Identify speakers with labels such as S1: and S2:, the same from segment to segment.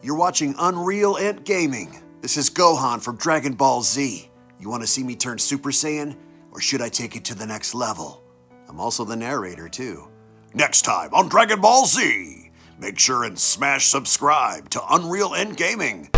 S1: You're watching UnrealEntGaming. This is Gohan from Dragon Ball Z. You want to see me turn Super Saiyan? Or should I take it to the next level? I'm also the narrator, too. Next time on Dragon Ball Z, make sure and smash subscribe to UnrealEntGaming.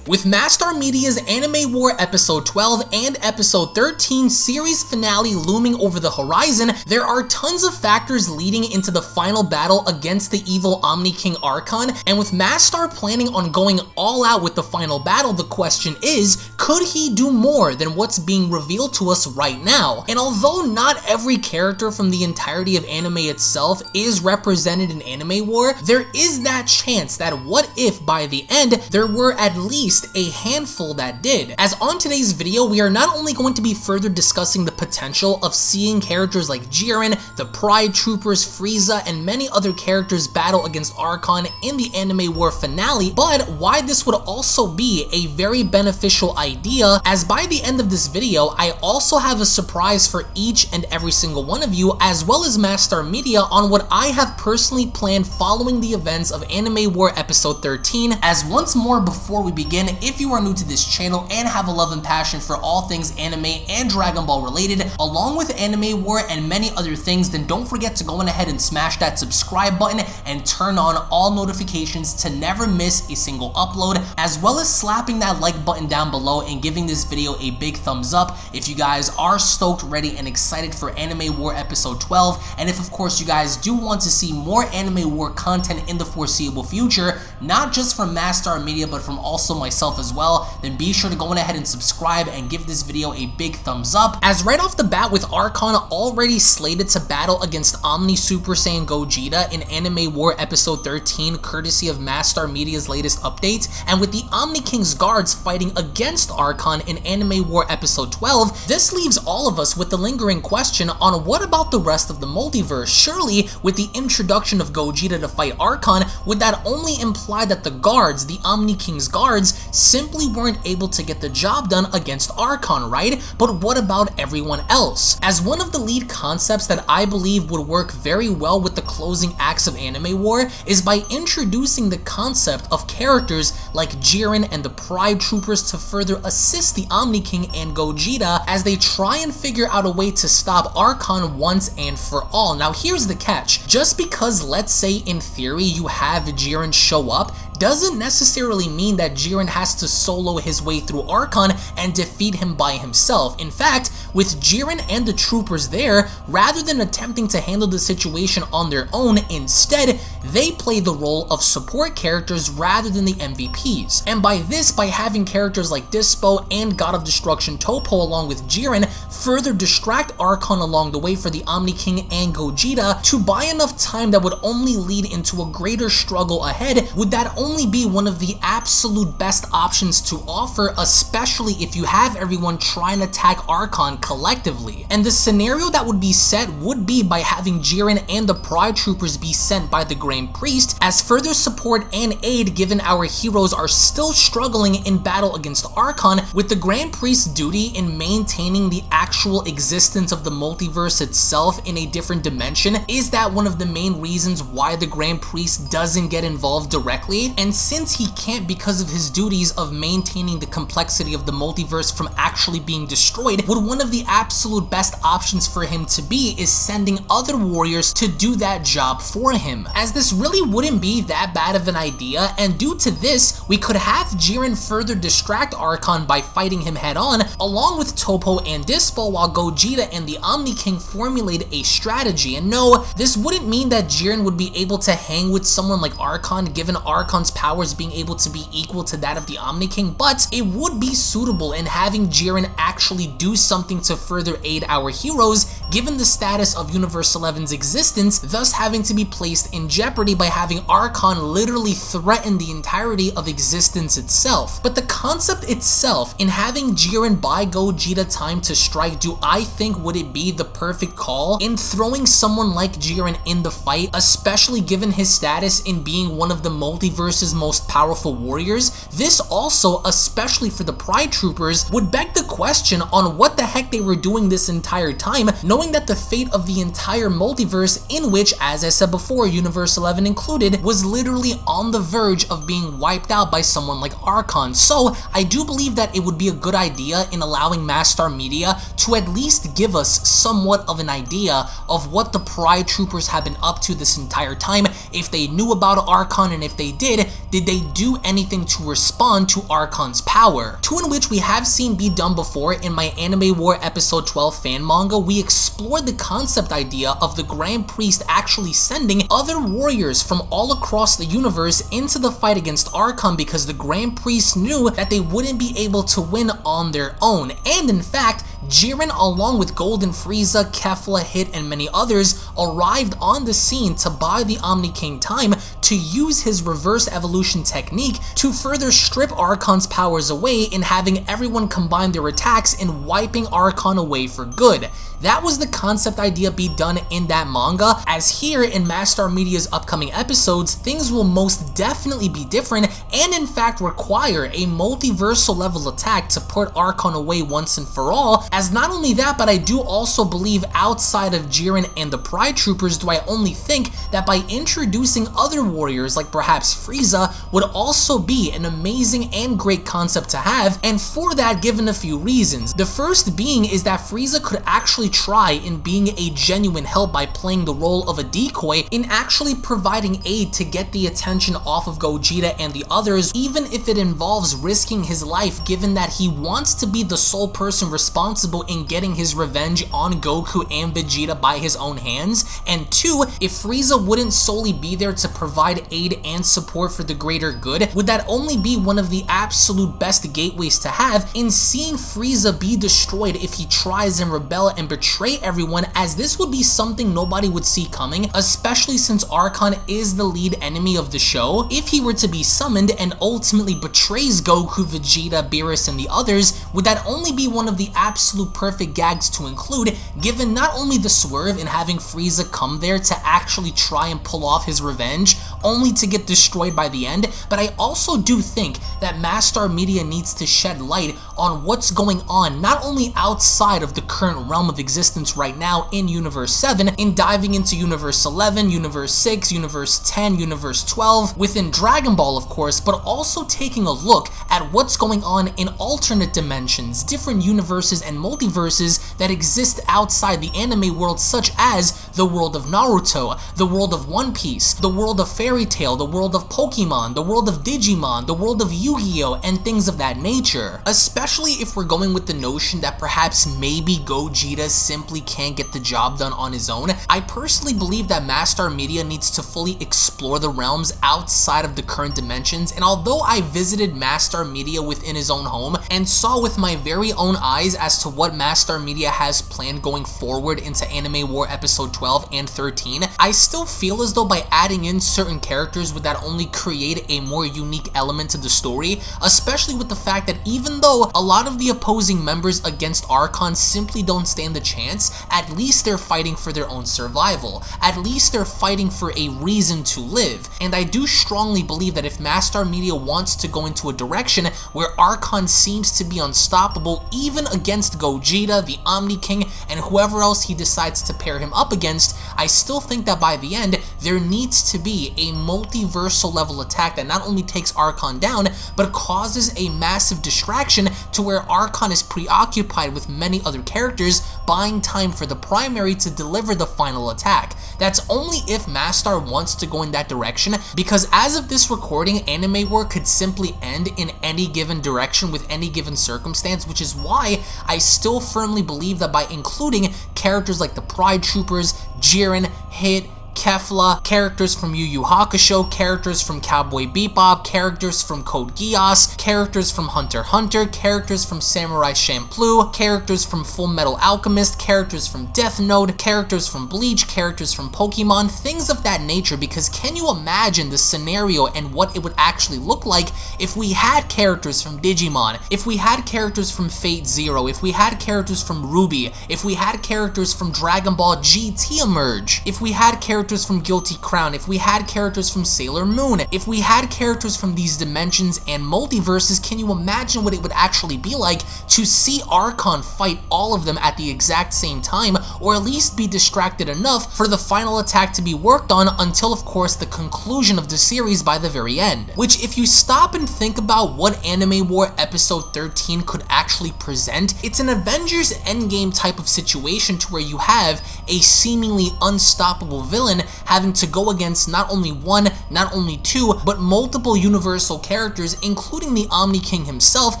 S2: With MastarMedia's Anime War Episode 12 and Episode 13 series finale looming over the horizon, there are tons of factors leading into the final battle against the evil Omni King Archon, and with Mastar planning on going all out with the final battle, the question is, could he do more than what's being revealed to us right now? And although not every character from the entirety of anime itself is represented in Anime War, there is that chance that what if by the end there were at least a handful that did. As on today's video, we are not only going to be further discussing the potential of seeing characters like Jiren, the Pride Troopers, Frieza, and many other characters battle against Archon in the Anime War finale, but why this would also be a very beneficial idea, as by the end of this video, I also have a surprise for each and every single one of you, as well as MastarMedia, on what I have personally planned following the events of Anime War Episode 13. As once more, before we begin, if you are new to this channel and have a love and passion for all things anime and Dragon Ball related, along with Anime War and many other things, then don't forget to go on ahead and smash that subscribe button and turn on all notifications to never miss a single upload, as well as slapping that like button down below and giving this video a big thumbs up if you guys are stoked, ready, and excited for Anime War Episode 12, and if of course you guys do want to see more Anime War content in the foreseeable future, not just from MastarMedia but from also myself as well, then be sure to go on ahead and subscribe and give this video a big thumbs up, as right off the bat, with Archon already slated to battle against Omni Super Saiyan Gogeta in Anime War Episode 13 courtesy of MastarMedia's latest update, and with the Omni King's guards fighting against Archon in Anime War Episode 12, this leaves all of us with the lingering question on what about the rest of the multiverse. Surely, with the introduction of Gogeta to fight Archon, would that only imply that the guards, the Omni King's guards, simply weren't able to get the job done against Archon, right? But what about everyone else? As one of the lead concepts that I believe would work very well with the closing acts of Anime War is by introducing the concept of characters like Jiren and the Pride Troopers to further assist the Omni King and Gogeta as they try and figure out a way to stop Archon once and for all. Now here's the catch. Just because, let's say in theory, you have Jiren show up, doesn't necessarily mean that Jiren has to solo his way through Archon and defeat him by himself. In fact, with Jiren and the troopers there, rather than attempting to handle the situation on their own, instead, they play the role of support characters rather than the MVPs. And by this, by having characters like Dispo and God of Destruction Toppo along with Jiren further distract Archon along the way for the Omni King and Gogeta to buy enough time that would only lead into a greater struggle ahead, would that only be one of the absolute best options to offer, especially if you have everyone try and attack Archon collectively. And the scenario that would be set would be by having Jiren and the Pride Troopers be sent by the Grand Priest as further support and aid, given our heroes are still struggling in battle against Archon, with the Grand Priest's duty in maintaining the actual existence of the multiverse itself in a different dimension. Is that one of the main reasons why the Grand Priest doesn't get involved directly? And since he can't because of his duties of maintaining the complexity of the multiverse from actually being destroyed, would one of the absolute best options for him to be is sending other warriors to do that job for him, as this really wouldn't be that bad of an idea, and due to this, we could have Jiren further distract Archon by fighting him head on, along with Toppo and Dispo, while Gogeta and the Omni King formulate a strategy. And no, this wouldn't mean that Jiren would be able to hang with someone like Archon, given Archon's powers being able to be equal to that of the Omni King, but it would be suitable in having Jiren actually do something to further aid our heroes, given the status of Universe 11's existence, thus having to be placed in jeopardy by having Archon literally threaten the entirety of existence itself. But the concept itself in having Jiren buy Gogeta time to strike, do I think would it be the perfect call in throwing someone like Jiren in the fight, especially given his status in being one of the multiverse's most powerful warriors? This also, especially for the Pride Troopers, would beg the question on what the heck they were doing this entire time, knowing that the fate of the entire multiverse, in which, as I said before, Universe 11 included, was literally on the verge of being wiped out by someone like Archon. So I do believe that it would be a good idea in allowing MastarMedia to at least give us somewhat of an idea of what the Pride Troopers have been up to this entire time, if they knew about Archon, and if they did they do anything to respond to Archon's power? To in which we have seen be done before in my Anime War episode 12 fan manga. We explored the concept idea of the Grand Priest actually sending other warriors from all across the universe into the fight against Archon because the Grand Priest knew that they wouldn't be able to win on their own. And in fact, Jiren, along with Golden Frieza, Kefla, Hit, and many others, arrived on the scene to buy the Omni King time to use his reverse evolution technique to further strip Archon's powers away in having everyone combine their attacks and wiping Archon away for good. That was the concept idea be done in that manga, as here in MastarMedia's upcoming episodes, things will most definitely be different and in fact require a multiversal level attack to put Archon away once and for all. As not only that, but I do also believe outside of Jiren and the Pride Troopers do I only think that by introducing other warriors like perhaps Frieza would also be an amazing and great concept to have, and for that given a few reasons. The first being is that Frieza could actually try in being a genuine help by playing the role of a decoy in actually providing aid to get the attention off of Gogeta and the others, even if it involves risking his life, given that he wants to be the sole person responsible in getting his revenge on Goku and Vegeta by his own hands. And two, if Frieza wouldn't solely be there to provide aid and support for the greater good, would that only be one of the absolute best gateways to have in seeing Frieza be destroyed if he tries and rebel and betray everyone, as this would be something nobody would see coming, especially since Archon is the lead enemy of the show. If he were to be summoned and ultimately betrays Goku, Vegeta, Beerus, and the others, would that only be one of the absolute perfect gags to include, given not only the swerve in having Frieza come there to actually try and pull off his revenge, only to get destroyed by the end, but I also do think that MastarMedia needs to shed light on what's going on not only outside of the current realm of existence right now in Universe 7, in diving into Universe 11, Universe 6, Universe 10, Universe 12, within Dragon Ball of course, but also taking a look at what's going on in alternate dimensions, different universes and multiverses that exist outside the anime world, such as the world of Naruto, the world of One Piece, the world of Fairy Tail, the world of Pokemon, the world of Digimon, the world of Yu-Gi-Oh, and things of that nature. Especially if we're going with the notion that perhaps maybe Gogeta simply can't get the job done on his own. I personally believe that MastarMedia needs to fully explore the realms outside of the current dimensions, and although I visited MastarMedia within his own home and saw with my very own eyes as to what MastarMedia has planned going forward into Anime War episode 12 and 13, I still feel as though by adding in certain characters would that only create a more unique element to the story, especially with the fact that even though a lot of the opposing members against Archon simply don't stand the chance, at least they're fighting for their own survival. At least they're fighting for a reason to live. And I do strongly believe that if MastarMedia wants to go into a direction where Archon seems to be unstoppable even against Gogeta, the Omni King, and whoever else he decides to pair him up against, I still think that by the end, there needs to be a multiversal level attack that not only takes Archon down, but causes a massive distraction to where Archon is preoccupied with many other characters, buying time for the primary to deliver the final attack. That's only if Mastar wants to go in that direction, because as of this recording, anime work could simply end in any given direction with any given circumstance, which is why I still firmly believe that by including characters like the Pride Troopers, Jiren, Hit, Kefla, characters from Yu Yu Hakusho, characters from Cowboy Bebop, characters from Code Geass, characters from Hunter x Hunter, characters from Samurai Champloo, characters from Full Metal Alchemist, characters from Death Note, characters from Bleach, characters from Pokemon, things of that nature, because can you imagine the scenario and what it would actually look like if we had characters from Digimon, if we had characters from Fate Zero, if we had characters from Ruby, if we had characters from Dragon Ball GT emerge, if we had characters from Guilty Crown, if we had characters from Sailor Moon, if we had characters from these dimensions and multiverses, can you imagine what it would actually be like to see Archon fight all of them at the exact same time, or at least be distracted enough for the final attack to be worked on until, of course, the conclusion of the series by the very end. Which, if you stop and think about what Anime War Episode 13 could actually present, it's an Avengers Endgame type of situation to where you have a seemingly unstoppable villain having to go against not only one, not only two, but multiple universal characters, including the Omni King himself,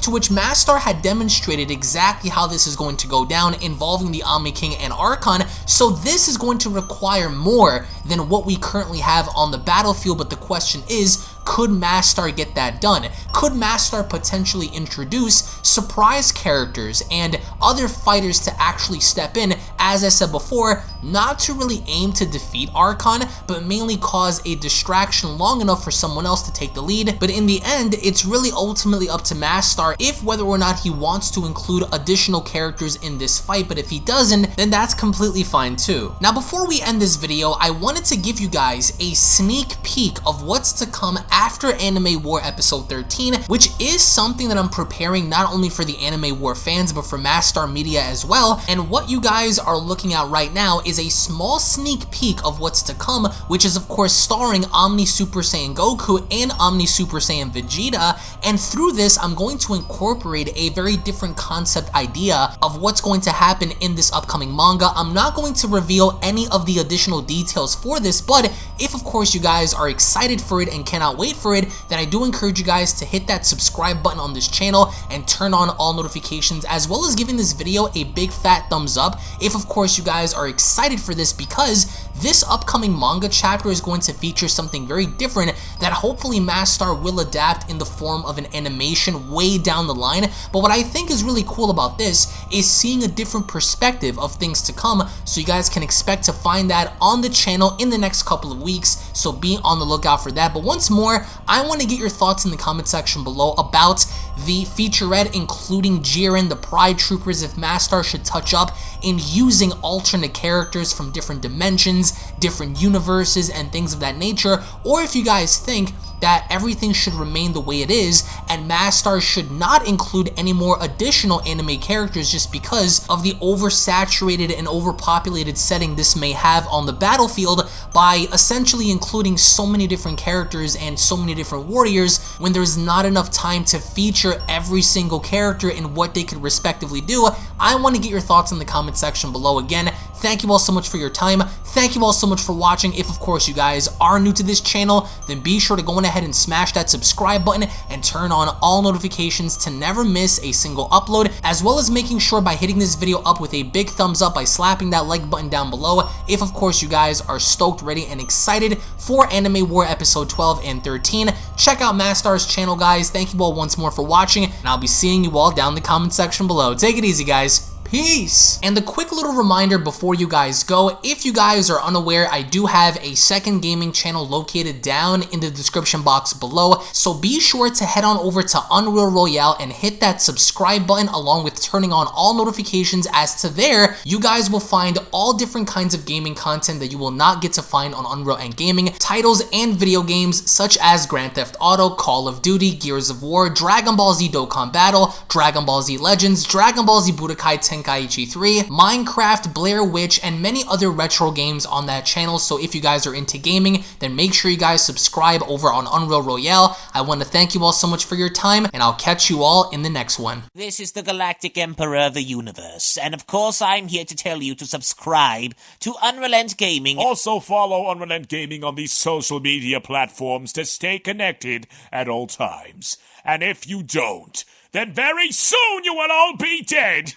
S2: to which Mastar had demonstrated exactly how this is going to go down involving the Omni King and Archon. So this is going to require more than what we currently have on the battlefield, but the question is, could Mastar get that done? Could Mastar potentially introduce surprise characters and other fighters to actually step in, as I said before, not to really aim to defeat Archon, but mainly cause a distraction long enough for someone else to take the lead? But in the end, it's really ultimately up to Mastar if whether or not he wants to include additional characters in this fight, but if he doesn't, then that's completely fine too. Now, before we end this video, I wanted to give you guys a sneak peek of what's to come after Anime War Episode 13, which is something that I'm preparing not only for the Anime War fans, but for MastarMedia as well. And what you guys are looking at right now is a small sneak peek of what's to come, which is of course starring Omni Super Saiyan Goku and Omni Super Saiyan Vegeta. And through this, I'm going to incorporate a very different concept idea of what's going to happen in this upcoming manga. I'm not going to reveal any of the additional details for this, but if of course you guys are excited for it and cannot wait for it, then I do encourage you guys to hit that subscribe button on this channel and turn on all notifications, as well as giving this video a big fat thumbs up if of course you guys are excited for this, because this upcoming manga chapter is going to feature something very different that hopefully Mastar will adapt in the form of an animation way down the line. But what I think is really cool about this is seeing a different perspective of things to come, so you guys can expect to find that on the channel in the next couple of weeks, so be on the lookout for that. But once more, I want to get your thoughts in the comment section below about the featurette, including Jiren, the Pride Troopers, if Mastar should touch up in using alternate characters from different dimensions, different universes, and things of that nature, or if you guys think that everything should remain the way it is and Mastar should not include any more additional anime characters just because of the oversaturated and overpopulated setting this may have on the battlefield, by essentially including so many different characters and so many different warriors when there's not enough time to feature every single character and what they could respectively do. I want to get your thoughts in the comment section below. Again, thank you all so much for your time. Thank you all so much for watching. If of course you guys are new to this channel, then be sure to go ahead and smash that subscribe button and turn on all notifications to never miss a single upload, as well as making sure by hitting this video up with a big thumbs up by slapping that like button down below if of course you guys are stoked, ready, and excited for Anime War Episode 12 and 13. Check out Mastar's channel, guys. Thank you all once more for watching, and I'll be seeing you all down in the comment section below. Take it easy, guys. Peace! And a quick little reminder before you guys go, if you guys are unaware, I do have a second gaming channel located down in the description box below, so be sure to head on over to Unreal Royale and hit that subscribe button along with turning on all notifications, as to there, you guys will find all different kinds of gaming content that you will not get to find on UnrealEntGaming, titles and video games such as Grand Theft Auto, Call of Duty, Gears of War, Dragon Ball Z Dokkan Battle, Dragon Ball Z Legends, Dragon Ball Z Budokai Tenkaichi 3, Minecraft, Blair Witch, and many other retro games on that channel. So if you guys are into gaming, then make sure you guys subscribe over on Unreal Royale. I want to thank you all so much for your time, and I'll catch you all in the next one.
S3: This is the Galactic Emperor of the Universe, and of course I'm here to tell you to subscribe to UnrealEntGaming.
S4: Also follow UnrealEntGaming on these social media platforms to stay connected at all times. And if you don't, then very soon you will all be dead!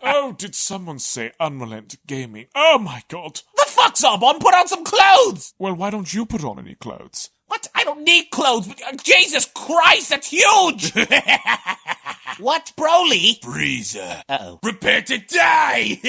S4: Oh, did someone say UnrealEntGaming? Oh my god.
S3: The fuck's up, on? Put on some clothes!
S4: Well, why don't you put on any clothes?
S3: What? I don't need clothes. Jesus Christ, that's huge! What, Broly?
S4: Freezer.
S3: Uh-oh.
S4: Prepare to die!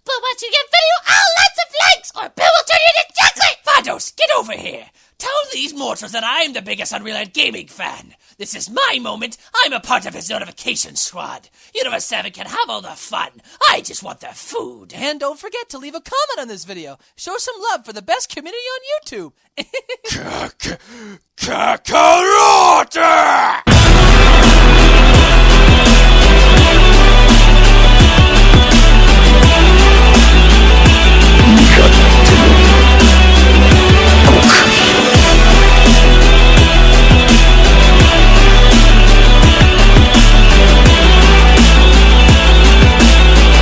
S5: But once you get video, lots of likes, or Bill will turn you into chocolate! Vados, get over here! Tell these mortals that I'm the biggest UnrealEntGaming fan. This is my moment. I'm a part of his notification squad. Universe 7 can have all the fun. I just want the food.
S6: And don't forget to leave a comment on this video. Show some love for the best community on YouTube.
S4: Kakarot!